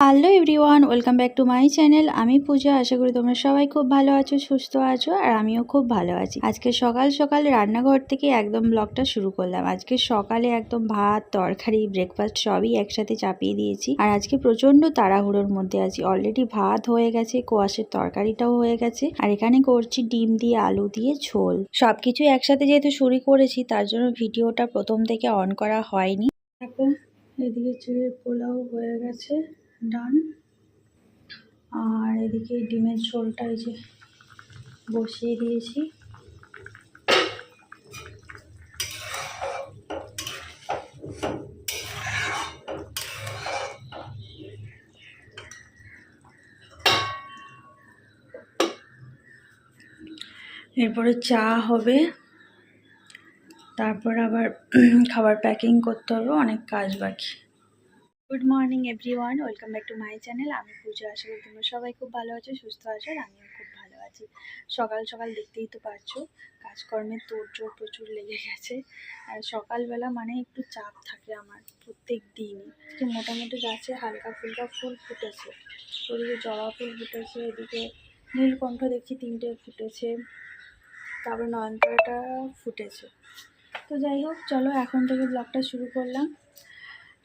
Hello everyone, welcome back to my channel. আমি পূজা। আশা করি তোমরা সবাই খুব ভালো আছো, সুস্থ আছো, আর আমিও খুব ভালো আছি। আজকে সকাল সকাল রান্নাঘর থেকে একদম ব্লগটা শুরু করলাম। আজকে সকালে একদম ভাত, তরকারি, ব্রেকফাস্ট সবই একসাথে চাপিয়ে দিয়েছি। আর আজকে প্রচন্ড তাড়াহুড়োর মধ্যে আছি। অলরেডি ভাত হয়ে গেছে, কোয়াশের তরকারিটাও হয়ে গেছে, আর এখানে করছি ডিম দিয়ে আলু দিয়ে ঝোল। সবকিছু একসাথে যেহেতু শুরু করেছি, তার জন্য ভিডিওটা প্রথম থেকে অন করা হয়নি। এখন এদিকে চিড়ের পোলাও হয়ে গেছে, ডান। আর এদিকে ডিমের ঝোলটা এই যে বসিয়ে দিয়েছি। এরপরে চা হবে, তারপর আবার খাবার প্যাকিং করতে হবে, অনেক কাজ বাকি। Good morning everyone, welcome back to my channel. আমি পূজা। আশা করি তোমরা সবাই খুব ভালো আছো, সুস্থ আছো, আর আমিও খুব ভালো আছি। সকাল সকাল দেখতেই তো পারছো, কাজকর্মের তোড়জোড় প্রচুর লেগে গেছে। আর সকালবেলা মানে একটু চাপ থাকে আমার প্রত্যেক দিনই। মোটামুটি গাছে হালকা ফুলকা ফুল ফুটেছে, ওদিকে জবা ফুল ফুটেছে, এদিকে নীলকণ্ঠ দেখছি 3টে ফুটেছে, তারপর নয়নতারাটা ফুটেছে। তো যাই হোক, চলো এখন থেকে ব্লগটা শুরু করলাম।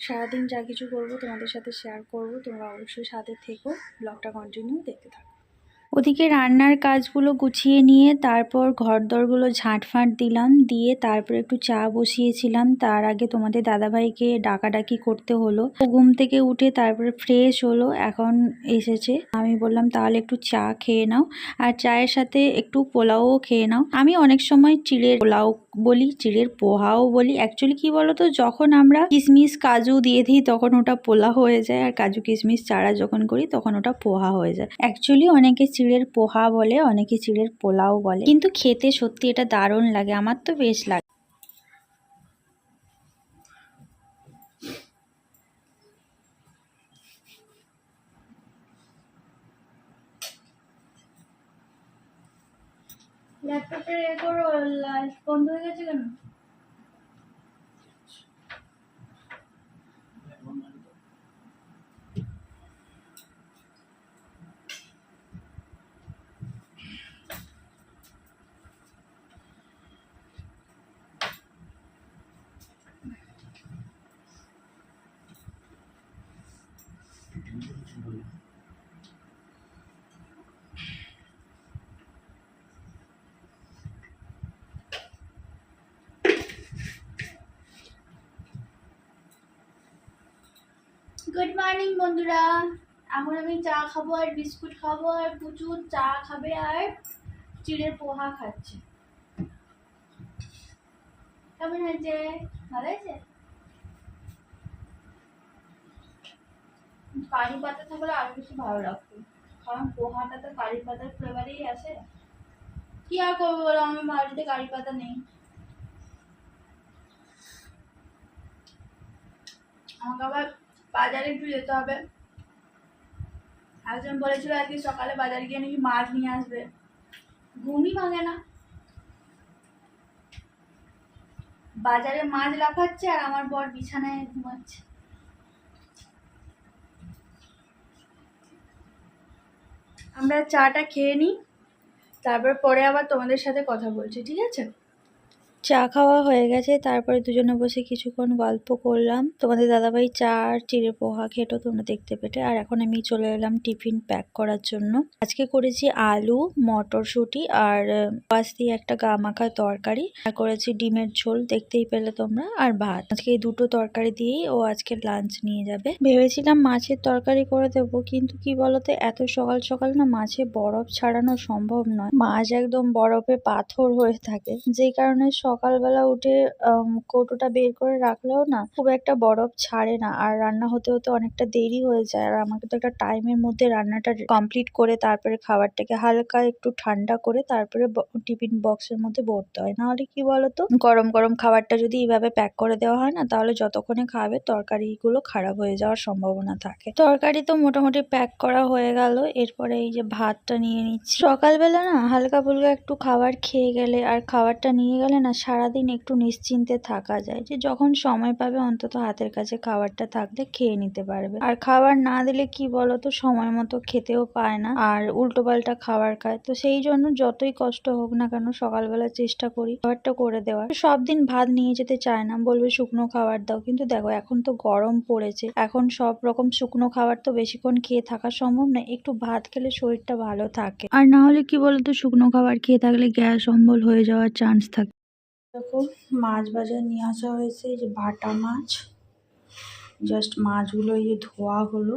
সারাদিন যা কিছু করবো তোমাদের সাথে শেয়ার করব, তোমরা অবশ্যই সাথে থেকো, ব্লগটা কন্টিনিউ দেখতে থাকো। ওদিকে রান্নার কাজগুলো গুছিয়ে নিয়ে তারপর ঘরদোরগুলো ঝাঁটফাঁট দিলাম, দিয়ে তারপর একটু চা বসিয়েছিলাম। তার আগে তোমাদের দাদাভাইকে ডাকাডাকি করতে হলো। ও ঘুম থেকে উঠে তারপরে ফ্রেশ হলো, এখন এসেছে। আমি বললাম তাহলে একটু চা খেয়ে নাও, আর চায়ের সাথে একটু পোলাওও খেয়ে নাও। আমি অনেক সময় চিড়ের পোলাও বলি, চিড়ের পোহাও বলি। অ্যাকচুয়ালি কি বলতো, যখন আমরা কিশমিশ কাজু দিয়ে দিই তখন ওটা পোলা হয়ে যায়, আর কাজু কিশমিশ ছাড়া যখন করি তখন ওটা পোহা হয়ে যায়। অ্যাকচুয়ালি অনেকে চিড়ের পোহা বলে, অনেকে চিড়ের পোলাও বলে, কিন্তু খেতে সত্যি এটা দারুণ লাগে, আমার তো বেশ লাগে। ল্যাপটপে এ করো, লাইট বন্ধ হয়ে গেছে কেন? গুড মর্নিং বন্ধুরা, এখন আমি চা খাবো আর বিস্কুট খাবো, আর প্রচুর চা খাবে আর চিড়ের পোহা খাচ্ছে। কেমন হয়েছে? ভালো হয়েছে? কারি পাতা থাকলে আরো বেশি ভালো লাগতো, কারণ পোহাটা তো কারি পাতার ফ্লেভারেই আছে। কি আর করবো বলো, আমার বাড়িতে কারি পাতা নেই। আমাকে আবার বাজারে একটু যেতে হবে। একজন বলেছিল আজকে সকালে বাজারে গিয়ে নাকি মাছ নিয়ে আসবে, ঘুমই ভাঙে না। বাজারে মাছ লাফাচ্ছে আর আমার বর বিছানায় ঘুমাচ্ছে। আমরা চাটা খেয়ে নিই, তারপর পরে আবার তোমাদের সাথে কথা বলছি, ঠিক আছে? চা খাওয়া হয়ে গেছে, তারপরে দুজনে বসে কিছুক্ষণ গল্প করলাম। তোমাদের দাদাভাই চা আর চিড়ে পোহা খেটো তোমরা দেখতে পেটে। আর এখন আমি চলে এলাম টিফিন প্যাক করার জন্য। আজকে করেছি আলু, মটরশুঁটি আর পাশ দিয়ে একটা গা মাখা তরকারি, আর করেছি ডিমের ঝোল, দেখতেই পেলে তোমরা, আর ভাত। আজকে এই দুটো তরকারি দিয়েই ও আজকে লাঞ্চ নিয়ে যাবে। ভেবেছিলাম মাছের তরকারি করে দেবো, কিন্তু কি বলতো, এত সকাল সকাল না মাছে বরফ ছাড়ানো সম্ভব নয়। মাছ একদম বরফে পাথর হয়ে থাকে, যেই কারণে সকালবেলা উঠে কৌটোটা বের করে রাখলেও না খুব একটা বরফ ছাড়ে না, আর রান্না হতে হতে অনেকটা দেরি হয়ে যায়। আর আমাকে তো একটা টাইমের মধ্যে রান্নাটা কমপ্লিট করে তারপরে খাবারটাকে হালকা একটু ঠান্ডা করে তারপরে টিফিন বক্সের মধ্যে ভরতে হয়। নাহলে কি বলতো, গরম গরম খাবারটা যদি এইভাবে প্যাক করে দেওয়া হয় না, তাহলে যতক্ষণে খাবে তরকারিগুলো খারাপ হয়ে যাওয়ার সম্ভাবনা থাকে। তরকারি তো মোটামুটি প্যাক করা হয়ে গেল, এরপরে এই যে ভাতটা নিয়ে নিচ্ছি। সকালবেলা না হালকা ফুলকা একটু খাবার খেয়ে গেলে আর খাবারটা নিয়ে গেলে না সারাদিন একটু নিশ্চিন্তে থাকা যায়, যে যখন সময় পাবে অন্তত হাতের কাছে খাবারটা থাকলে খেয়ে নিতে পারবে। আর খাবার না দিলে কি বলতো, সময় মতো খেতেও পায় না আর উল্টোপাল্টা খাবার খায়। তো সেই জন্য যতই কষ্ট হোক না কেন সকালবেলা চেষ্টা করি খাবারটা করে দেওয়ার। সব দিন ভাত নিয়ে যেতে চায় না, বলবে শুকনো খাবার দাও, কিন্তু দেখো এখন তো গরম পড়েছে, এখন সব রকম শুকনো খাবার তো বেশিক্ষণ খেয়ে থাকা সম্ভব না, একটু ভাত খেলে শরীরটা ভালো থাকে। আর না হলে কি বলতো, শুকনো খাবার খেয়ে থাকলে গ্যাস অম্বল হয়ে যাওয়ার চান্স থাকে। দেখো মাছ বাজার নিয়ে আসা হয়েছে, এই যে বাটা মাছ, জাস্ট মাছগুলো এই যে ধোয়া হলো,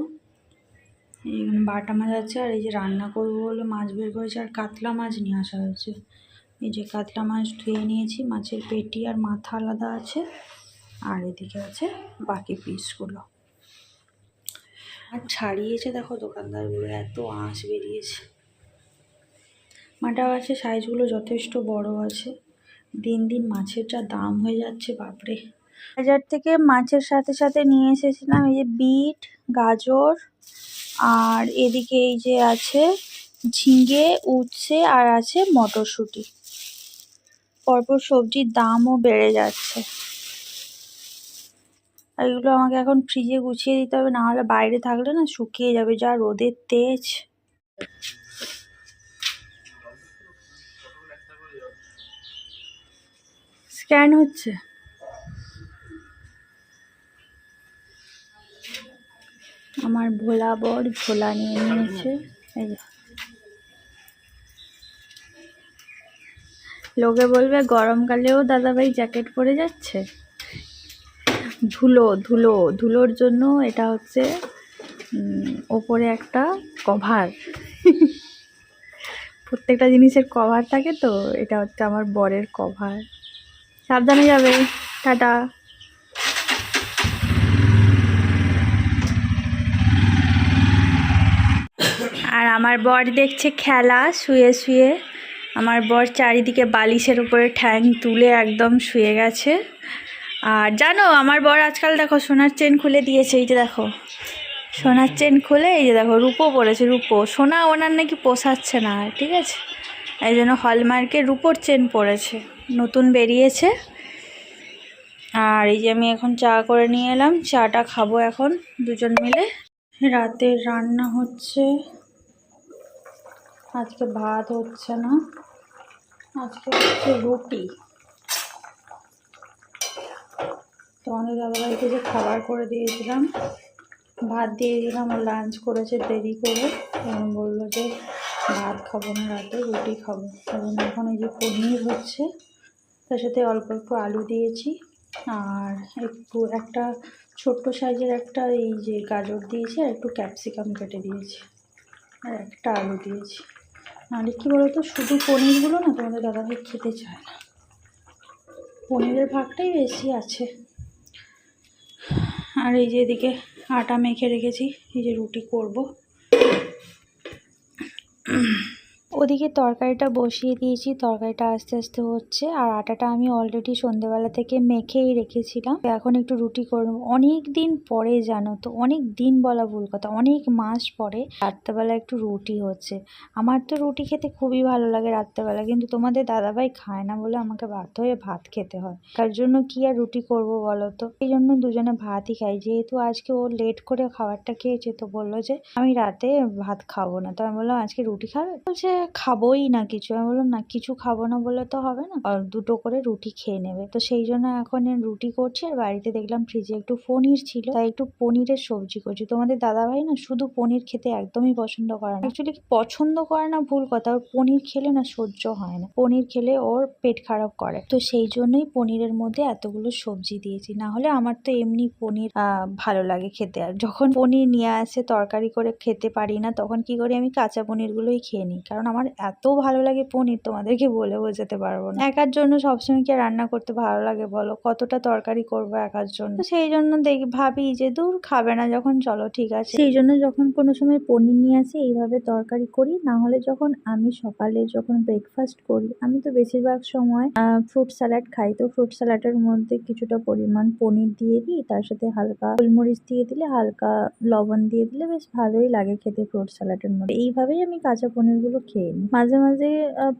এইখানে বাটা মাছ আছে। আর এই যে রান্না করবো বলে মাছ বের করেছে, আর কাতলা মাছ নিয়ে আসা হয়েছে। এই যে কাতলা মাছ ধুয়ে নিয়েছি, মাছের পেটি আর মাথা আলাদা আছে, আর এদিকে আছে বাকি পিসগুলো। আর ছাড়িয়েছে দেখো দোকানদারগুলো, এত আঁশ বেরিয়েছে। বাটা মাছের সাইজগুলো যথেষ্ট বড় আছে। দিন দিন মাছের যা দাম হয়ে যাচ্ছে বাপরে। বাজার থেকে মাছের সাথে সাথে নিয়ে এসেছিলাম এই যে বিট, গাজর, আর এদিকে এই যে আছে ঝিঙে, উচ্ছে, আর আছে মটরশুঁটি। পরপর সবজির দামও বেড়ে যাচ্ছে, আর এগুলো আমাকে এখন ফ্রিজে গুছিয়ে দিতে হবে, না হলে বাইরে থাকলে না শুকিয়ে যাবে, যা রোদের তেজ। স্ক্যান হচ্ছে। আমার ভোলা বর ঝোলা নিয়ে নিয়েছে, এই যে লোকে বলবে গরমকালেও দাদাভাই জ্যাকেট পরে যাচ্ছে। ধুলো ধুলো ধুলোর জন্য এটা হচ্ছে ওপরে একটা কভার। প্রত্যেকটা জিনিসের কভার থাকে, তো এটা হচ্ছে আমার বরের কভার। সাবধানে যাবে, টাটা। আর আমার বর দেখছে খেলা শুয়ে শুয়ে। আমার বর চারিদিকে বালিশের উপরে ঠ্যাং তুলে একদম শুয়ে গেছে। আর জানো আমার বর আজকাল দেখো সোনার চেন খুলে দিয়েছে, এই যে দেখো সোনার চেন খুলে, এই যে দেখো রূপো পরেছে, রূপো। সোনা ওনার নাকি পোষাচ্ছে না, ঠিক আছে, এই জন্য হলমার্কের রূপোর চেন পরেছে, নতুন বেরিয়েছে। আর এই যে আমি এখন চা করে নিয়ে এলাম, চাটা খাবো এখন দুজন মিলে। রাতের রান্না হচ্ছে, আজকে ভাত হচ্ছে না, আজকে হচ্ছে রুটি। তোমাদের দাদাভাইকে যে খাবার করে দিয়েছিলাম, ভাত দিয়ে দিলাম, ও লাঞ্চ করেছে দেরি করে, বললো যে ভাত খাবো না রাতে, রুটি খাবো। কারণ এখন এই যে পনির হচ্ছে, তার সাথে অল্প একটু আলু দিয়েছি, আর একটু একটা ছোট্ট সাইজের একটা এই যে গাজর দিয়েছি, আর একটু ক্যাপসিকাম কেটে দিয়েছি, আর একটা আলু দিয়েছি। নাহলে কী বলতো, শুধু পনিরগুলো না তোমাদের দাদাভাই খেতে চায় না, পনিরের ভাগটাই বেশি আছে। আর এই যে এদিকে আটা মেখে রেখেছি, এই যে রুটি করব। ওদিকে তরকারিটা বসিয়ে দিয়েছি, তরকারিটা আস্তে আস্তে হচ্ছে। আর আটাটা আমি অলরেডি সন্ধ্যেবেলা থেকে মেখেই রেখেছিলাম, এখন একটু রুটি করব। অনেক দিন পরে, জানো তো, অনেক দিন বলা ভুল কথা, অনেক মাস পরে রাত্রেবেলা একটু রুটি হচ্ছে। আমার তো রুটি খেতে খুবই ভালো লাগে রাত্রেবেলা, কিন্তু তোমাদের দাদাভাই খায় না বলে আমাকে বাধ্য হয়ে ভাত খেতে হয়। তার জন্য কি আর রুটি করব বলো তো, এই জন্য দুজনে ভাতই খাই। যেহেতু আজকে ও লেট করে খাবারটা খেয়েছে, তো বললো যে আমি রাতে ভাত খাবো না। তো আমি বললাম আজকে রুটি খাবে, বলছে খাবোই না কিছু। আমি বললাম না, কিছু খাবো না বলে তো হবে না, আর দুটো করে রুটি খেয়ে নেবে। তো সেই জন্য এখন রুটি করছি। আর বাড়িতে দেখলাম ফ্রিজে একটু পনির ছিল, তাই একটু পনিরের সবজি করছি। তোমাদের দাদাভাই না শুধু পনির খেতে একদমই পছন্দ করে না। অ্যাকচুয়ালি পছন্দ করে না ভুল কথা, ওর পনির খেলে না সহ্য হয় না, পনির খেলে ওর পেট খারাপ করে। তো সেই জন্যই পনিরের মধ্যে এতগুলো সবজি দিয়েছি, না হলে আমার তো এমনি পনির ভালো লাগে খেতে। আর যখন পনির নিয়ে আসে তরকারি করে খেতে পারি না, তখন কি করি, আমি কাঁচা পনিরগুলোই খেয়ে নিই। কারণ আমার এত ভালো লাগে পনির, তোমাদেরকে বলে বোঝাতে পারবো না। একার জন্য সবসময় কি রান্না করতে ভালো লাগে বলো, কতটা তরকারি করবো একার জন্য। সেই জন্য ভাবি যে দূর খাবে না যখন, চলো ঠিক আছে। সেই জন্য যখন কোনো সময় পনির নিয়ে আসি এইভাবে তরকারি করি। না হলে যখন আমি সকালে যখন ব্রেকফাস্ট করি, আমি তো বেশিরভাগ সময় ফ্রুট স্যালাড খাই। তো ফ্রুট স্যালাডের মধ্যে কিছুটা পরিমাণ পনির দিয়ে দিই, তার সাথে হালকা গোলমরিচ দিয়ে দিলে, হালকা লবণ দিয়ে দিলে বেশ ভালোই লাগে খেতে ফ্রুট স্যালাডের মধ্যে। এইভাবেই আমি কাঁচা পনিরগুলো খেয়ে খেয়ে নিই। মাঝে মাঝে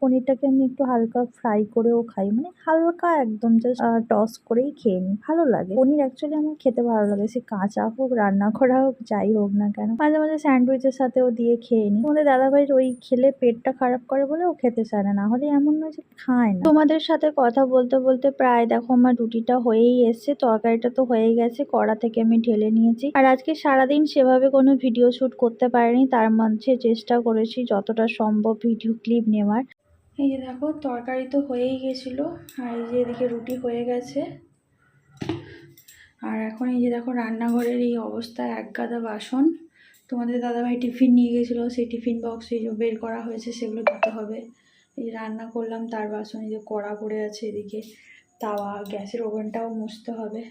পনিরটাকে আমি একটু হালকা ফ্রাই করেও খাই, মানে হালকা একদম জাস্ট টস করেই খেয়ে নিই, ভালো লাগে। পনির অ্যাকচুয়ালি আমার খেতে ভালো লাগে, সে কাঁচা হোক রান্না করা হোক যাই হোক না কেন। মাঝে মাঝে স্যান্ডউইচের সাথেও দিয়ে খেয়ে নিই। তোমাদের দাদাভাইয়ের ওই খেলে পেটটা খারাপ করে বলে ও খেতে চায় না, না হলে এমন নয় যে খায় না। তোমাদের সাথে কথা বলতে বলতে প্রায় দেখো আমার রুটিটা হয়েই এসছে, তরকারিটা তো হয়ে গেছে, কড়া থেকে আমি ঢেলে নিয়েছি। আর আজকে সারাদিন সেভাবে কোনো ভিডিও শুট করতে পারিনি, তার মধ্যে চেষ্টা করেছি যতটা সম্ভব ভিডিও ক্লিপ নেওয়ার। এই যে দেখো তরকারি তো হয়েই গেছিল, আর এই যে এদিকে রুটি হয়ে গেছে। আর এখন এই যে দেখো রান্নাঘরের এই অবস্থা, এক গাদা বাসন। তোমাদের দাদাভাই টিফিন নিয়ে গেছিলো, সেই টিফিন বক্স এই যে বের করা হয়েছে, সেগুলো ধুতে হবে। এই রান্না করলাম তার বাসন, এই যে কড়া পড়ে আছে, এদিকে তাওয়া, গ্যাসের ওভেনটাও মুছতে হবে।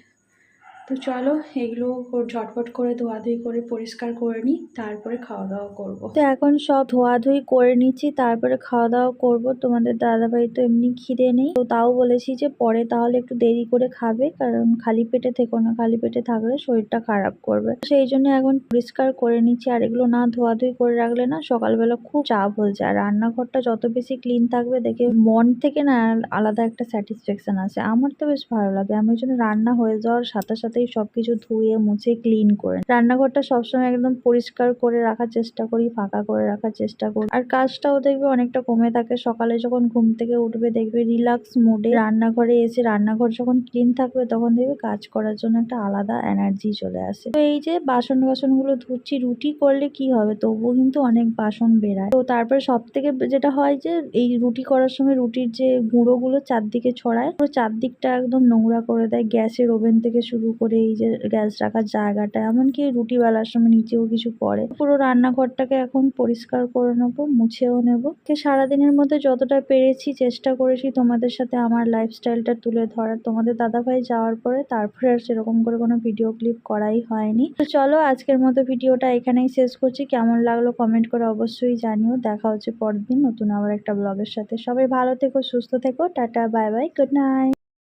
তো চলো এগুলো ঝটপট করে ধোয়াধুয়ি করে পরিষ্কার করে নিই, তারপরে খাওয়া দাওয়া করবো। তো এখন সব ধোয়াধুয়ি করে নিচ্ছি, তারপরে খাওয়া দাওয়া করবো। তোমাদের দাদাভাই তো এমনি খিদে নেই, তো তাও বলেছি যে পরে তাহলে একটু দেরি করে খাবে, কারণ খালি পেটে থেকো না, খালি পেটে থাকলে শরীরটা খারাপ করবে। সেই জন্য এখন পরিষ্কার করে নিচ্ছি। আর এগুলো না ধোয়াধুয়ি করে রাখলে না সকালবেলা খুব চাপ হয়ে যায়। আর রান্নাঘরটা যত বেশি ক্লিন থাকবে দেখে মন থেকে না আলাদা একটা স্যাটিসফ্যাকশন আসে। আমার তো বেশ ভালো লাগে। আমি ওই জন্য রান্না হয়ে যাওয়ার সাথে সাথেই সবকিছু ধুয়ে মুছে ক্লিন করে রান্নাঘরটা সবসময় একদম পরিষ্কার করে রাখার চেষ্টা করি, ফাঁকা করে রাখার চেষ্টা করি। আর কাজটাও দেখবে অনেকটা কমে থাকে। সকালে যখন ঘুম থেকে উঠবে দেখবে রিল্যাক্স মুডে রান্নাঘরে এসে, রান্নাঘর যখন ক্লিন থাকবে তখন দেখবে কাজ করার জন্য একটা আলাদা এনার্জি চলে আসে। তো এই যে বাসনগুলো ধুচ্ছি, রুটি করলে কি হবে, তবুও কিন্তু অনেক বাসন বেরায়। তো তারপরে সব থেকে যেটা হয় যে এই রুটি করার সময় রুটির যে গুঁড়োগুলো চারদিকে ছড়ায়, পুরো চারদিকটা একদম নোংরা করে দেয়। গ্যাসের ওভেন থেকে শুরু করে এই যে গ্যাস রাখার জায়গাটা, এমনকি রুটি বেলার সময় নিচেও কিছু পড়ে। পুরো রান্নাঘরটাকে এখন পরিষ্কার করে নেবো, মুছেও নেবো। সারাদিনের মধ্যে যতটা পেরেছি চেষ্টা করেছি তোমাদের সাথে আমার লাইফস্টাইলটা তুলে ধরার। তোমাদের দাদাভাই যাওয়ার পরে তারপরে আর সেরকম করে কোনো ভিডিও ক্লিপ করাই হয়নি। তো চলো আজকের মতো ভিডিওটা এখানেই শেষ করছি। কেমন লাগলো কমেন্ট করে অবশ্যই জানিও। দেখা হচ্ছে পরের দিন নতুন আবার একটা ব্লগের সাথে। সবাই ভালো থেকো, সুস্থ থেকো, tata, bye bye, good night.